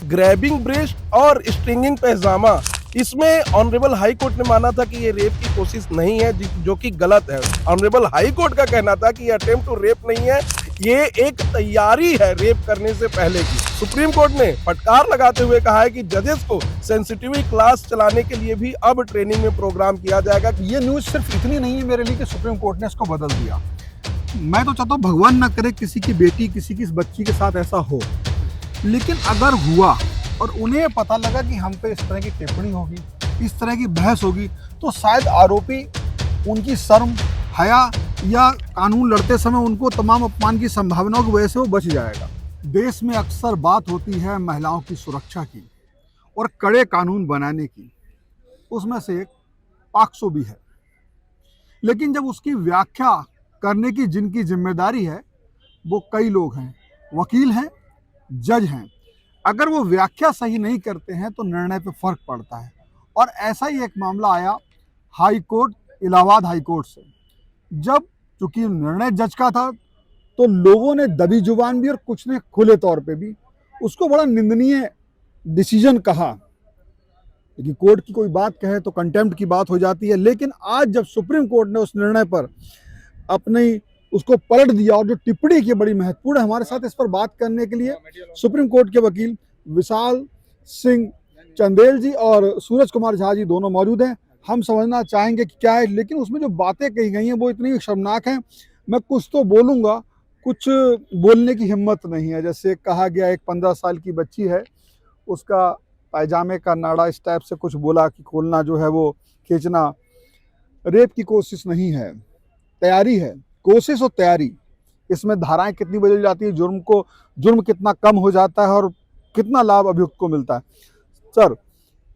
Grabbing breast और stringing पैजामा, इसमें honourable high court ने माना था कि ये रेप की कोशिश नहीं है, जो कि गलत है। ऑनरेबल हाई कोर्ट का कहना था कि ये अटेम्प्ट टू रेप नहीं है, ये एक तैयारी है रेप करने से पहले की। सुप्रीम कोर्ट ने फटकार लगाते हुए कहा है कि जजेस को सेंसिटिविटी क्लास चलाने के लिए भी अब ट्रेनिंग में प्रोग्राम किया जाएगा। ये न्यूज़ सिर्फ इतनी नहीं है मेरे लिए कि सुप्रीम कोर्ट ने इसको बदल दिया। मैं तो चाहता हूँ भगवान ना करे किसी की बेटी, किसी की बच्ची के साथ ऐसा हो, लेकिन अगर हुआ और उन्हें पता लगा कि हम पे इस तरह की टिप्पणी होगी, इस तरह की बहस होगी, तो शायद आरोपी उनकी शर्म, हया या कानून लड़ते समय उनको तमाम अपमान की संभावनाओं की वजह से वो बच जाएगा। देश में अक्सर बात होती है महिलाओं की सुरक्षा की और कड़े कानून बनाने की, उसमें से एक पॉक्सो भी है। लेकिन जब उसकी व्याख्या करने की जिनकी जिम्मेदारी है वो कई लोग हैं, वकील हैं, जज हैं। अगर वो व्याख्या सही नहीं करते हैं तो निर्णय पे फर्क पड़ता है। और ऐसा ही एक मामला आया high court, Allahabad high court से। जब चूंकि निर्णय जज का था तो लोगों ने दबी जुबान भी और कुछ ने खुले तौर पे भी उसको बड़ा निंदनीय डिसीजन कहा। लेकिन कोर्ट की कोई बात कहे तो कंटेम्प्ट की बात हो जाती है। लेकिन आज जब सुप्रीम कोर्ट ने उस निर्णय पर अपनी उसको पलट दिया और जो टिप्पणी की बड़ी महत्वपूर्ण है, हमारे साथ इस पर बात करने के लिए सुप्रीम कोर्ट के वकील विशाल सिंह चंदेल जी और सूरज कुमार झा जी दोनों मौजूद हैं। हम समझना चाहेंगे कि क्या है, लेकिन उसमें जो बातें कही गई हैं वो इतनी शर्मनाक हैं। मैं कुछ तो बोलूँगा, कुछ बोलने की हिम्मत नहीं है। जैसे कहा गया एक 15 साल की बच्ची है, उसका पायजामे का नाड़ा इस टाइप से कुछ बोला कि खोलना जो है वो खींचना। रेप की कोशिश नहीं है, तैयारी है। कोशिश और तैयारी, इसमें धाराएं कितनी बदल जाती है, जुर्म कितना कम हो जाता है और कितना लाभ अभियुक्त को मिलता है। सर,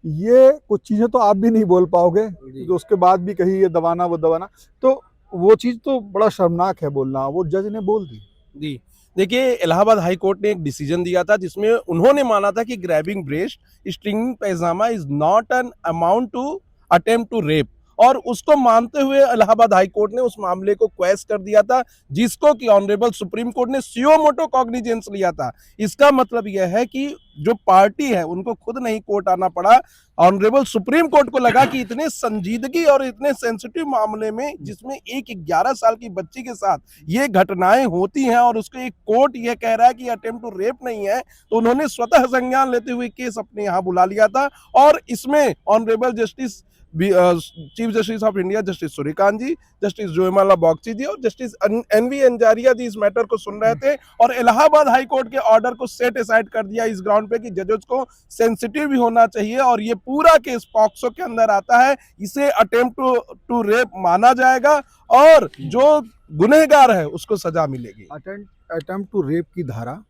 ये कुछ चीज़ें तो आप भी नहीं बोल पाओगे, जो उसके बाद भी कही ये दबाना वो दबाना, तो वो चीज़ तो बड़ा शर्मनाक है बोलना, वो जज ने बोल दी। जी, देखिए इलाहाबाद हाई कोर्ट ने एक डिसीजन दिया था जिसमें उन्होंने माना था कि grabbing breast, stringing pyjama is not an amount to attempt to rape, और उसको मानते हुए इलाहाबाद हाई कोर्ट ने उस मामले को क्वेश कर दिया था, जिसको कि ऑनरेबल सुप्रीम कोर्ट ने सुओ मोटो कॉग्निजेंस लिया था। इसका मतलब यह है कि जो पार्टी है उनको खुद नहीं कोर्ट आना पड़ा। ऑनरेबल सुप्रीम कोर्ट को लगा कि इतने संजीदगी और इतने सेंसिटिव मामले में, जिसमें एक 11 साल की बच्ची के साथ ये घटनाएं होती हैं और उसको एक कोर्ट ये कह रहा है कि अटेम्प्ट टू रेप नहीं है, तो उन्होंने स्वतः संज्ञान लेते हुए केस अपने यहाँ बुला लिया था। और इसमें honourable justice chief justice of India justice Surya Kant ji, justice Joymalya Bagchi ji और जस्टिस एनवी अंजारिया जी इस मैटर को सुन रहे थे और इलाहाबाद हाई कोर्ट के ऑर्डर को सेट असाइड कर दिया इस ग्राउंड पे कि जजेस को सेंसिटिव भी होना चाहिए और ये पूरा केस पॉक्सो के अंदर आता है, इसे अटेम्प्ट टू रेप माना जाएगा और जो गुनहगार है उसको सजा मिलेगी। अटेम्प्ट टू रेप की धारा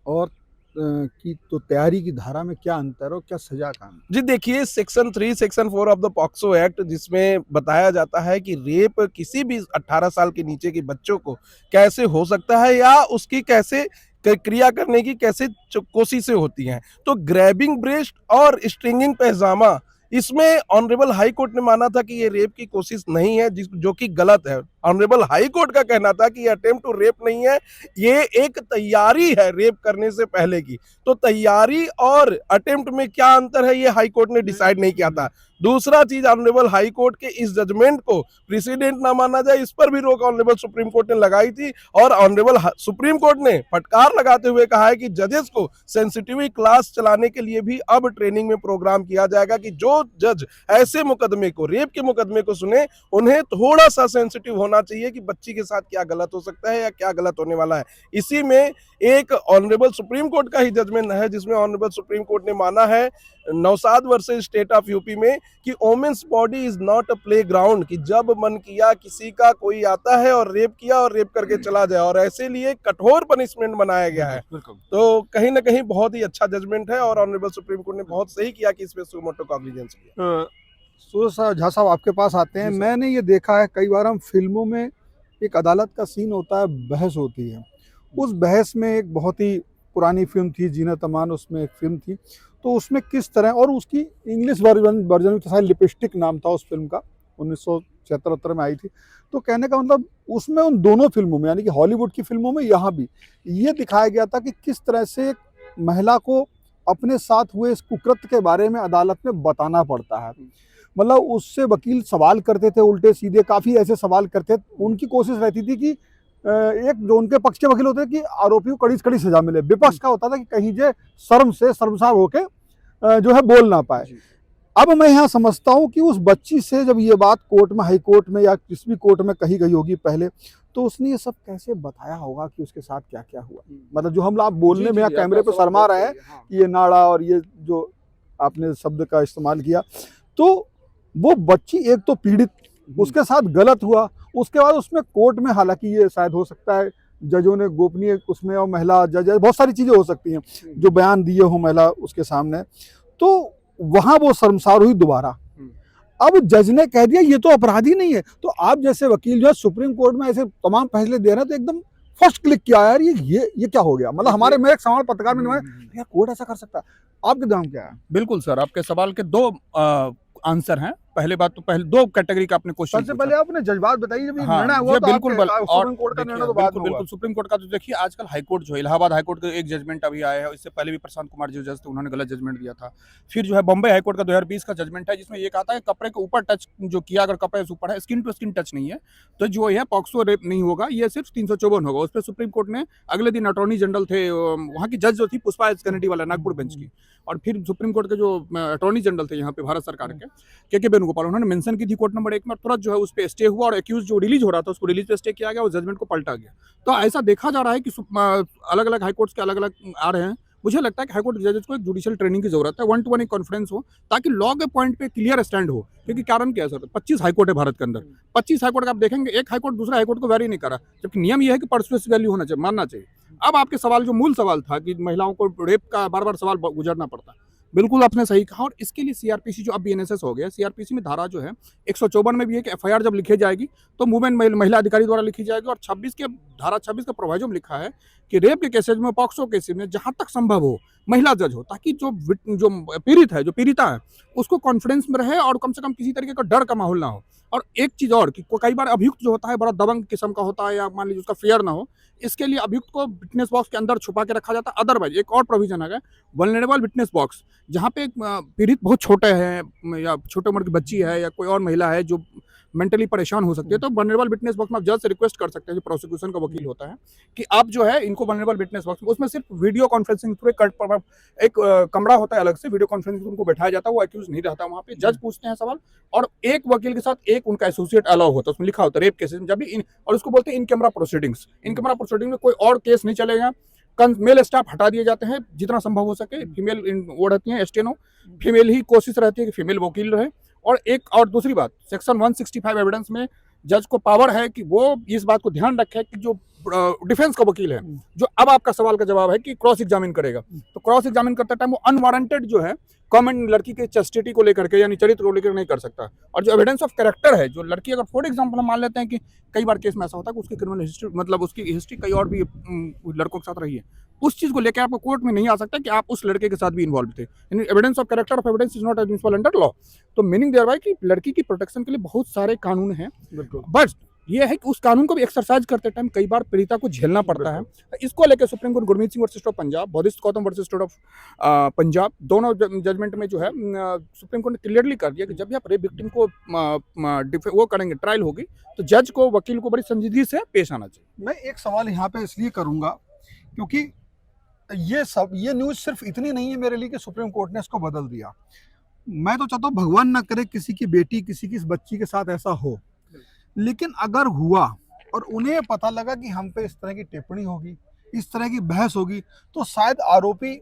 और की तो तैयारी की धारा में क्या अंतर और क्या सजा का? जी देखिए, section 3 section 4 of the POCSO act, जिसमें बताया जाता है कि रेप किसी भी 18 साल के नीचे के बच्चों को कैसे हो सकता है या उसकी कैसे क्रिया करने की कैसे कोशिशें होती हैं। तो ग्रैबिंग ब्रेस्ट और स्ट्रिंगिंग पैजामा, इसमें ऑनरेबल हाई कोर्ट ने माना था कि ये रेप की कोशिश नहीं है, जो कि गलत है। ऑनरेबल हाई कोर्ट का कहना था कि ये अटेम्प्ट टू रेप नहीं है, ये एक तैयारी है रेप करने से पहले की। तो तैयारी और अटेम्प्ट में क्या अंतर है, ये हाई कोर्ट ने डिसाइड नहीं किया था। दूसरा चीज, ऑनरेबल हाई कोर्ट के इस जजमेंट को प्रेसिडेंट ना माना जाए, इस पर भी रोक ऑनरेबल सुप्रीम कोर्ट ने लगाई थी और ऑनरेबल सुप्रीम कोर्ट ने फटकार लगाते हुए कहा है कि जजेस को सेंसिटिविटी क्लास चलाने के लिए भी अब ट्रेनिंग में प्रोग्राम किया जाएगा कि जो जज ऐसे मुकदमे को, रेप के मुकदमे को सुने, उन्हें थोड़ा सा सेंसिटिव होना चाहिए कि बच्ची के साथ क्या गलत हो सकता है या क्या गलत होने वाला है। इसी में एक ऑनरेबल सुप्रीम कोर्ट का ही जजमेंट है जिसमें ऑनरेबल सुप्रीम कोर्ट ने माना है Naushad versus state of UP में कि women's body is not a play ground, कि जब मन किया किसी का कोई आता है और रेप किया और रेप करके चला जाए, और ऐसे लिए कठोर पनिशमेंट बनाया गया है। तो कहीं ना कहीं बहुत ही अच्छा जजमेंट है और ऑनरेबल सुप्रीम कोर्ट ने बहुत सही किया कि इसमें सुओ मोटो कॉग्निजेंस किया। सूरज झा साहब आपके पास आते हैं। मैंने ये देखा है कई बार, हम फिल्मों में एक अदालत का सीन होता है, बहस होती है। उस बहस में एक बहुत ही पुरानी फिल्म थी जीनत अमान, उसमें एक फिल्म थी, तो उसमें किस तरह, और उसकी इंग्लिश वर्जन में लिपस्टिक नाम था उस फिल्म का, 1976 में आई थी। तो कहने का मतलब उसमें उन दोनों फिल्मों में, यानी कि हॉलीवुड की फिल्मों में, यहाँ भी ये दिखाया गया था कि किस तरह से एक महिला को अपने साथ हुए इस कुकृत्य के बारे में अदालत में बताना पड़ता है। मतलब उससे वकील सवाल करते थे उल्टे सीधे, काफ़ी ऐसे सवाल करते थे। उनकी कोशिश रहती थी कि एक जो उनके पक्ष के वकील होते थे कि आरोपी को कड़ी से कड़ी सजा मिले। विपक्ष का होता था कि कहीं जे शर्म से शर्मसार होके जो है बोल ना पाए। अब मैं यहाँ समझता हूँ कि उस बच्ची से जब ये बात कोर्ट में, हाई कोर्ट में या किसी भी कोर्ट में कही गई होगी पहले, तो उसने ये सब कैसे बताया होगा कि उसके साथ क्या क्या हुआ। मतलब जो हम आप बोलने में यहाँ कैमरे पे शर्मा रहे हैं कि ये नाड़ा और ये जो आपने शब्द का इस्तेमाल किया, तो वो बच्ची एक तो पीड़ित, उसके साथ गलत हुआ, उसके बाद उसमें कोर्ट में, हालांकि ये शायद हो सकता है जजों ने गोपनीय उसमें, और महिला जज, बहुत सारी चीजें हो सकती हैं जो बयान दिए हो महिला उसके सामने, तो वहां वो शर्मसार हुई दोबारा। अब जज ने कह दिया ये तो अपराधी नहीं है, तो आप जैसे वकील जो है सुप्रीम कोर्ट में ऐसे तमाम फैसले दे रहे हैं, तो एकदम फर्स्ट क्लिक किया यार, ये क्या हो गया। मतलब हमारे में एक सवाल पत्रकार में यार कोर्ट ऐसा कर सकता है। आपके दाम क्या है? बिल्कुल सर, आपके सवाल के दो आंसर हैं। पहले बात तो पहले दो कैटेगरी का आपने क्वेश्चन सबसे पहले आपने जज्बात बताइए, जब ये हाँ, निर्णय हुआ ये तो बिल्कुल सुप्रीम कोर्ट का निर्णय तो बाद में हुआ। बिल्कुल सुप्रीम कोर्ट का तो देखिए, आजकल हाई कोर्ट जो है, इलाहाबाद हाई कोर्ट का एक जजमेंट अभी आया है। इससे पहले भी प्रशांत कुमार जी जज थे, उन्होंने गलत जजमेंट दिया था। फिर जो है बॉम्बे हाई कोर्ट का 2020 का जजमेंट है, जिसमें ये कहता है कपड़े के ऊपर टच जो किया, अगर कपड़े से ऊपर है, स्किन टू स्किन टच नहीं है, तो जो है पॉक्सो रेप नहीं होगा, ये सिर्फ 354 होगा। उस पर सुप्रीम कोर्ट ने अगले दिन अटॉर्नी जनरल थे, वहाँ की जज जो थी पुष्पा एस कनेडी वाला, नागपुर बेंच की, और फिर सुप्रीम कोर्ट के जो अटॉर्नी जनरल थे यहाँ पे भारत सरकार के वेणुगोपाल, उन्होंने मेंशन की थी कोर्ट नंबर 1 में, तुरंत जो है उस पे स्टे हुआ और एक्यूज जो रिलीज हो रहा था उसको रिलीज पे स्टे किया गया और जजमेंट को पलटा गया। तो ऐसा देखा जा रहा है कि अलग अलग हाई कोर्ट्स के अलग अलग आ रहे हैं। मुझे लगता है कि हाई कोर्ट जजेस को एक जुडिशियल ट्रेनिंग की जरूरत है, 1-to-1 एक कॉन्फ्रेंस हो, ताकि लॉ के पॉइंट पे क्लियर स्टैंड हो। क्योंकि कारण क्या है सर, 25 हाई कोर्ट है भारत के अंदर, 25 हाई कोर्ट का आप देखेंगे, एक हाई कोर्ट दूसरा हाई कोर्ट को वेरी नहीं करा, जबकि नियम यह है कि परसुएसिव वैल्यू होना चाहिए, मानना चाहिए। अब आपके सवाल जो मूल सवाल था कि महिलाओं को रेप का बार बार सवाल गुजरना पड़ता है, बिल्कुल आपने सही कहा। और इसके लिए सीआरपीसी जो अब बीएनएसएस हो गया, सीआरपीसी में धारा जो है 154 में भी है कि एफआईआर जब लिखी जाएगी तो वुमेन महिला अधिकारी द्वारा लिखी जाएगी। और 26 के धारा 26 का प्रोविजन में लिखा है कि रेप के केसेज में, पॉक्सो केसेज में जहां तक संभव हो महिला जज हो, ताकि जो पीड़ित है, जो पीड़िता है, उसको कॉन्फिडेंस में रहे और कम से कम किसी तरीके का डर का माहौल ना हो। और एक चीज और कि कई बार अभियुक्त जो होता है बड़ा दबंग किस्म का होता है, या मान लीजिए उसका फेयर ना हो, इसके लिए अभियुक्त को विटनेस बॉक्स के अंदर छुपा के रखा जाता है। अदरवाइज एक और प्रोविजन है, वल्नरेबल विटनेस बॉक्स, जहाँ पे पीड़ित बहुत छोटे हैं या छोटे उम्र की बच्ची है या कोई और महिला है जो मेंटली परेशान हो सकती है, तो वल्नरेबल विटनेस बॉक्स में आप जज से रिक्वेस्ट कर सकते हैं, जो प्रोसिक्यूशन का वकील होता है, कि आप जो है इनको वल्नरेबल विटनेस बॉक्स, उसमें सिर्फ वीडियो कॉन्फ्रेंसिंग थ्रू एक कमरा होता है अलग से, वीडियो कॉन्फ्रेंसिंग उनको बैठाया जाता है, वो एक्यूज नहीं रहता वहाँ पे, जज पूछते हैं सवाल, और एक वकील के साथ एक उनका एसोसिएट अलाउ होता है, उसमें लिखा होता है रेप केसेस में जब भी और उसको बोलते हैं in camera proceedings. In camera proceeding में कोई और केस नहीं चलेगा, मेल स्टाफ हटा दिए जाते हैं जितना संभव हो सके, फीमेल वो रहती है स्टेनो, फीमेल ही कोशिश रहती है कि फीमेल वकील रहे। और एक और दूसरी बात, सेक्शन 165 एविडेंस में जज को पावर है कि वो इस बात को ध्यान रखे कि जो डिफेंस का वकील है, जो अब आपका सवाल का जवाब है कि क्रॉस एग्जामिन करेगा, तो क्रॉस एग्जामिन करते टाइम वो अनवारंटेड जो है कमेंट लड़की के चस्टिटी को लेकर के यानी चरित्र को लेकर नहीं कर सकता। और जो एविडेंस ऑफ कैरेक्टर है, जो लड़की अगर फॉर एग्जांपल हम मान लेते हैं कि कई बार केस में ऐसा होता है कि उसकी क्रिमिनल हिस्ट्री, मतलब उसकी हिस्ट्री कई और भी लड़कों के साथ रही है, उस चीज को लेकर आपको कोर्ट में नहीं आ सकता कि आप उस लड़के के साथ भी इन्वॉल्व थे। Evidence of character of evidence is not admissible under law. तो मीनिंग देयर बाय कि लड़की की प्रोटेक्शन के लिए बहुत सारे कानून हैं, बट ये है कि उस कानून को भी एक्सरसाइज करते टाइम कई बार पीड़िता को झेलना पड़ता है। इसको लेकर supreme court Gurmeet Singh versus state of Punjab, Bodhisattva Gautam versus state of Punjab, दोनों जजमेंट में जो है सुप्रीम कोर्ट ने क्लियरली कर दिया कि जब भी आप रेप विक्टिम को वो करेंगे, ट्रायल होगी, तो जज को, वकील को बड़ी संजीदगी से पेश आना चाहिए। मैं एक सवाल यहाँ पे इसलिए करूंगा क्योंकि ये न्यूज सिर्फ इतनी नहीं है मेरे लिए कि सुप्रीम कोर्ट ने इसको बदल दिया। मैं तो चाहता हूँ भगवान ना करे किसी की बेटी, किसी की बच्ची के साथ ऐसा हो, लेकिन अगर हुआ और उन्हें पता लगा कि हम पे इस तरह की टिप्पणी होगी, इस तरह की बहस होगी, तो शायद आरोपी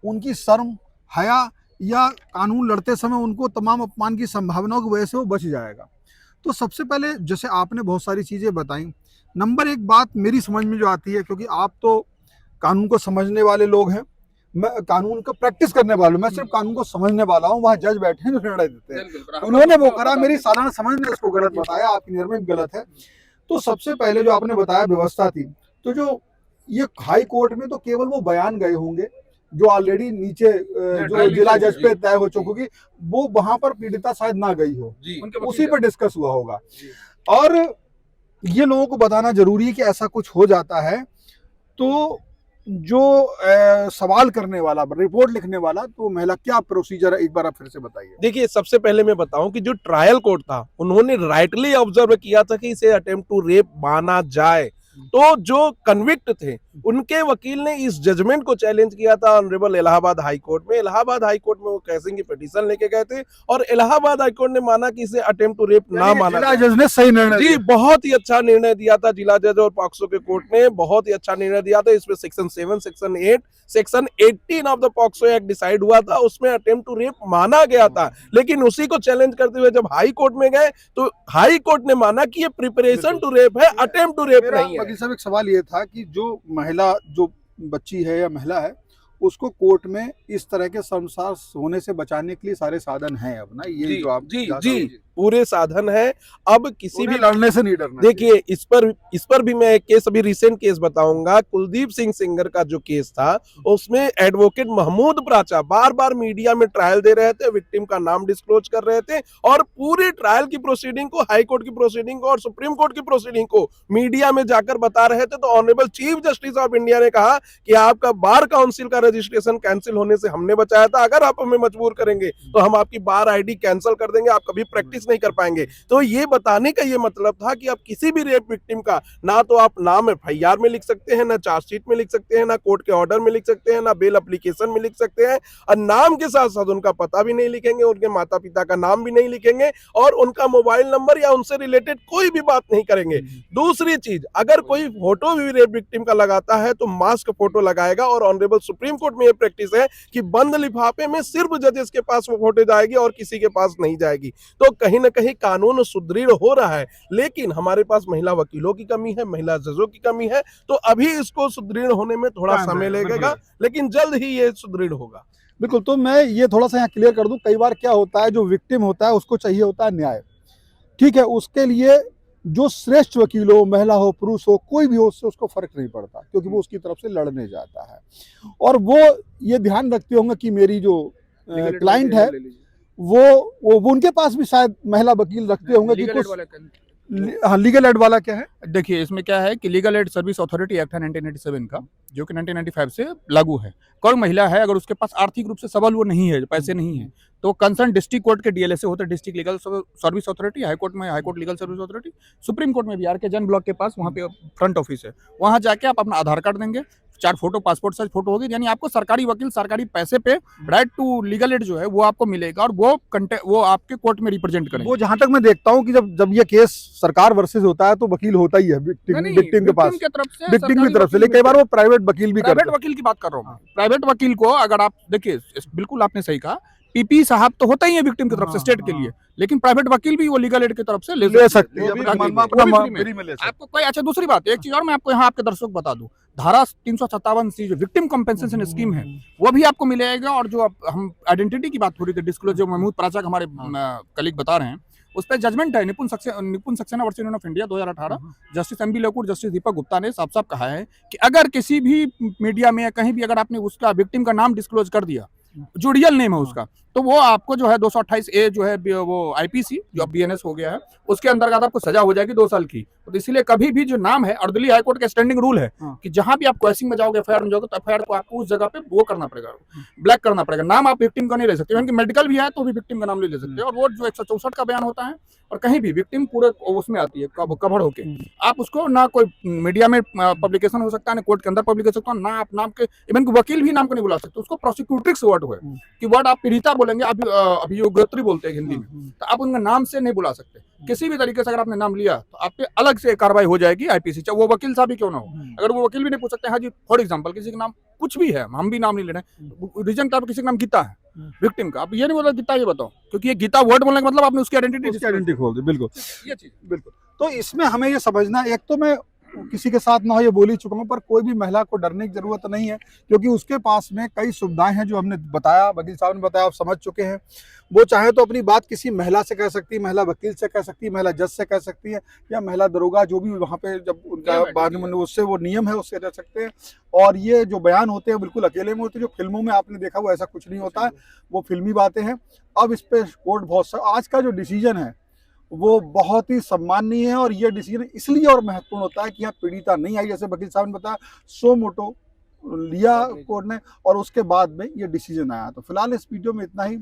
उनकी शर्म, हया या कानून लड़ते समय उनको तमाम अपमान की संभावनाओं की वजह से वो बच जाएगा। तो सबसे पहले जैसे आपने बहुत सारी चीज़ें बताई, नंबर एक बात मेरी समझ में जो आती है, क्योंकि आप तो कानून को समझने वाले लोग हैं, मैं कानून का प्रैक्टिस करने वाला हूँ, मैं सिर्फ कानून को समझने वाला हूँ। वहाँ जज बैठे हैं जो निर्णय देते हैं, उन्होंने वो करा, मेरी साधारण समझ ने उसको गलत बताया, आपकी निर्णय गलत है। तो सबसे पहले जो आपने बताया व्यवस्था थी, तो जो ये हाई कोर्ट में तो केवल वो बयान गए होंगे जो ऑलरेडी नीचे जो जिला जज पे तय हो चुकी होगी, वो वहां पर पीड़िता शायद ना गई हो, उसी पर डिस्कस हुआ होगा। और ये लोगों को बताना जरूरी है कि ऐसा कुछ हो जाता है तो जो सवाल करने वाला, रिपोर्ट लिखने वाला, तो महिला क्या प्रोसीजर है, एक बार आप फिर से बताइए। देखिए, सबसे पहले मैं बताऊं कि जो ट्रायल कोर्ट था, उन्होंने राइटली ऑब्जर्व किया था कि इसे अटेम्प्ट टू रेप माना जाए। तो जो कन्विक्ट थे, उनके वकील ने इस जजमेंट को चैलेंज किया था ऑनरेबल इलाहाबाद हाई कोर्ट में। इलाहाबाद हाई कोर्ट में वो कैसिंग की पिटीशन लेके गए थे और इलाहाबाद हाई कोर्ट ने माना कि इसे अटेम्प्ट टू रेप ना माना जिला जाए। जज ने सही निर्णय जी, दिया। बहुत ही अच्छा निर्णय दिया था जिला जज और पॉक्सो के कोर्ट ने, बहुत ही अच्छा निर्णय दिया था। इसमें section 7, section 8, section 18 of the POCSO act decide हुआ था, उसमें अटेम्प्ट टू रेप माना गया था। लेकिन उसी को चैलेंज करते हुए जब हाई कोर्ट में गए तो हाई कोर्ट ने माना कि ये प्रिपरेशन टू रेप है, अटेम्प्ट टू रेप मेरा नहीं है। वकील साहब एक सवाल ये था कि जो महिला, जो बच्ची है या महिला है, उसको कोर्ट में इस तरह के शर्मसार होने से बचाने के लिए सारे साधन हैं अब ना, ये जी, जो आप जी, जी, पूरे साधन है। अब किसी भी लड़ने से नहीं डरना। देखिए, इस पर भी मैं एक केस, अभी रिसेंट केस बताऊंगा। कुलदीप सिंह सेंगर का जो केस था, उसमें एडवोकेट महमूद प्राचा बार बार मीडिया में ट्रायल दे रहे थे, विक्टिम का नाम डिस्क्लोज कर रहे थे और पूरी ट्रायल की प्रोसीडिंग को, हाई कोर्ट की प्रोसीडिंग को और सुप्रीम कोर्ट की प्रोसीडिंग को मीडिया में जाकर बता रहे थे। तो honourable chief justice of India ने कहा कि आपका बार काउंसिल का रजिस्ट्रेशन कैंसिल होने से हमने बचाया था, अगर आप हमें मजबूर करेंगे तो हम आपकी बार आईडी कैंसिल कर देंगे, आप कभी प्रैक्टिस नहीं कर पाएंगे। तो ये बताने का ये मतलब था कि आप किसी भी रेप विक्टिम का ना तो आप नाम एफआईआर में लिख सकते हैं, ना चार्जशीट में लिख सकते हैं, ना कोर्ट के ऑर्डर में लिख सकते हैं, ना बेल एप्लीकेशन में लिख सकते हैं, और नाम के साथ साथ उनका पता भी नहीं लिखेंगे, उनके माता पिता का नाम भी नहीं लिखेंगे और उनका मोबाइल नंबर या उनसे रिलेटेड कोई भी बात नहीं करेंगे। दूसरी चीज, अगर कोई फोटो भी रेप विक्टिम का लगाता है तो मास्क फोटो लगाएगा और ऑनरेबल सुप्रीम कोर्ट में ये प्रैक्टिस है कि बंद लिफाफे में सिर्फ जजेस के पास वो फोटो जाएगी और किसी के पास नहीं जाएगी। तो कहीं ना कहीं कानून सुदृढ़ हो रहा है, लेकिन हमारे पास महिला वकीलों की कमी है, महिला जजों की कमी है। तो अभी इसको सुदृढ़ होने में थोड़ा समय लगेगा, लेकिन जल्द ही ये सुदृढ़ होगा। बिल्कुल। तो मैं ये थोड़ा सा यहाँ क्लियर कर दूं, कई बार क्या होता है, जो विक्टिम होता है उसको चाहिए होता है न्याय, ठीक है, उसके लिए जो श्रेष्ठ वकील हो, महिला हो, पुरुष हो, कोई भी हो, उससे उसको फर्क नहीं पड़ता, क्योंकि वो उसकी तरफ से लड़ने जाता है। और वो ये ध्यान रखते होंगे कि मेरी जो क्लाइंट है वो उनके पास भी शायद महिला वकील रखते होंगे कि कुछ। हाँ, लीगल एड वाला क्या है? देखिए, इसमें क्या है कि legal aid service authority act है 1987 का, जो कि 1995 से लागू है। कोई महिला है, अगर उसके पास आर्थिक रूप से सबल वो नहीं है, पैसे नहीं है, तो कंसर्न डिस्ट्रिक्ट कोर्ट के डीएलएसए होते हैं, district legal service authority, high court में high court legal service authority, supreme court में भी आर के जैन ब्लॉक के पास वहाँ पे फ्रंट ऑफिस है। वहाँ जाके आप अपना आधार कार्ड देंगे, 4 फोटो, पासपोर्ट साइज फोटो होगी, यानी आपको सरकारी वकील सरकारी पैसे पे राइट टू लीगल एड जो है वो आपको मिलेगा और वो आपके कोर्ट में रिप्रेजेंट करेंगे। वो जहां तक मैं देखता हूँ कि जब ये केस सरकार वर्सेस होता है तो वकील होता ही है विक्टिम के पास, विक्टिम की तरफ से, लेकिन कई बार वो प्राइवेट वकील भी करते हैं। प्राइवेट वकील की बात कर रहा हूँ। प्राइवेट वकील को अगर आप देखिए, बिल्कुल आपने सही कहा, पीपी साहब तो होता ही है विक्टिम की तरफ से स्टेट के लिए, लेकिन प्राइवेट वकील भी वो लीगल एड की तरफ से ले सकते हैं। आपको कोई, अच्छा दूसरी बात, एक चीज और मैं आपको यहाँ आपके दर्शक बता दूं, धारा 357 सी जो विक्टिम कॉम्पेंसेशन स्कीम है वो भी आपको मिलेगा। और जो हम आइडेंटिटी की बात हो रही थी, डिस्क्लोजर, जो महमूद प्राचा हमारे कलीग बता रहे हैं, उस पर जजमेंट है Nipun Saxena versus Union of India 2018, justice M B Lokur, justice Deepak Gupta ने साफ साफ कहा है कि अगर किसी भी मीडिया में या कहीं भी अगर आपने उसका विक्टिम का नाम डिस्क्लोज कर दिया, जो रियल नेम है उसका, तो वो आपको जो है 228A जो है वो आईपीसी जो अब बीएनएस हो गया है, उसके अंतर्गत आपको सजा हो जाएगी 2 साल की। तो इसलिए कभी भी जो नाम है, और दिल्ली हाई कोर्ट का स्टैंडिंग रूल है कि जहां भी आप क्वेश्चनिंग में जाओगे, एफआईआर में जाओगे, तो एफआईआर को आपको उस जगह पे वो करना पड़ेगा, ब्लैक करना पड़ेगा, नाम आप विक्टिम का नहीं ले सकते। क्योंकि मेडिकल भी है तो भी विक्टिम का नाम नहीं ले सकते। और वो जो 164 का बयान होता है, और कहीं भी विक्टिम पूरे उसमें आती है कवर होके, आप उसको ना कोई मीडिया में पब्लिकेशन हो सकता है, ना कोर्ट के अंदर पब्लिकेशन हो सकता है, ना आप नाम के, इवन वकील भी नाम को नहीं बुला सकते, उसको प्रोसिक्यूट्रिक्स वर्ड है कि वर्ड आप पीड़िता बोलेंगे, अभियोगत्री बोलते हैं हिंदी में, तो आप उनका नाम से नहीं बुला सकते। किसी भी तरीके से अगर आपने नाम लिया तो आप पे अलग से कार्रवाई हो जाएगी आईपीसी, चाहे वो वकील साहब ही क्यों ना हो। अगर वो वकील भी नहीं पूछ सकते, हाँ जी, फॉर एग्जांपल किसी का नाम कुछ भी है, हम भी नाम नहीं ले रहे, रीजन का किसी का नाम गीता है विक्टिम का, आप ये नहीं बोला गीता, ये बताओ, क्योंकि ये गीता वर्ड बोलने का मतलब आपने उसकी आइडेंटिटी खोल दी। बिल्कुल, ये चीज बिल्कुल। तो इसमें हमें ये समझना, एक तो मैं किसी के साथ ना हो ये बोल ही चुका हूँ, पर कोई भी महिला को डरने की जरूरत नहीं है, क्योंकि उसके पास में कई सुविधाएं हैं जो हमने बताया, वकील साहब ने बताया, आप समझ चुके हैं। वो चाहे तो अपनी बात किसी महिला से कह सकती है, महिला वकील से कह सकती है, महिला जज से कह सकती है, या महिला दरोगा जो भी वहाँ पे जब उनका बाद में उससे वो नियम है उससे रह सकते हैं। और ये जो बयान होते हैं बिल्कुल अकेले में होते हैं, जो फिल्मों में आपने देखा वो ऐसा कुछ नहीं होता है, वो फिल्मी बातें हैं। अब इस पे कोर्ट बहुत सा, आज का जो डिसीजन है वो बहुत ही सम्माननीय है, और ये डिसीजन इसलिए और महत्वपूर्ण होता है कि यहाँ पीड़िता नहीं आई, जैसे वकील साहब ने बताया, सो मोटो लिया कोर्ट ने और उसके बाद में ये डिसीजन आया। तो फिलहाल इस वीडियो में इतना ही।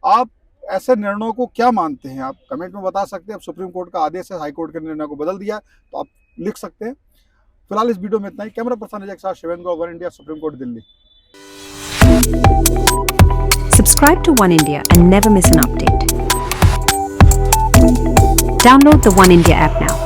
आप ऐसे निर्णयों को क्या मानते हैं, आप कमेंट में बता सकते हैं। अब सुप्रीम कोर्ट का आदेश है, हाई कोर्ट के निर्णय को बदल दिया तो आप लिख सकते हैं। फिलहाल इस वीडियो में इतना ही। कैमरा पर्सन अजय के साथ Shivendra Gaur, India, Supreme Court, Delhi. Subscribe to One India and never miss an update. Download the One India app now.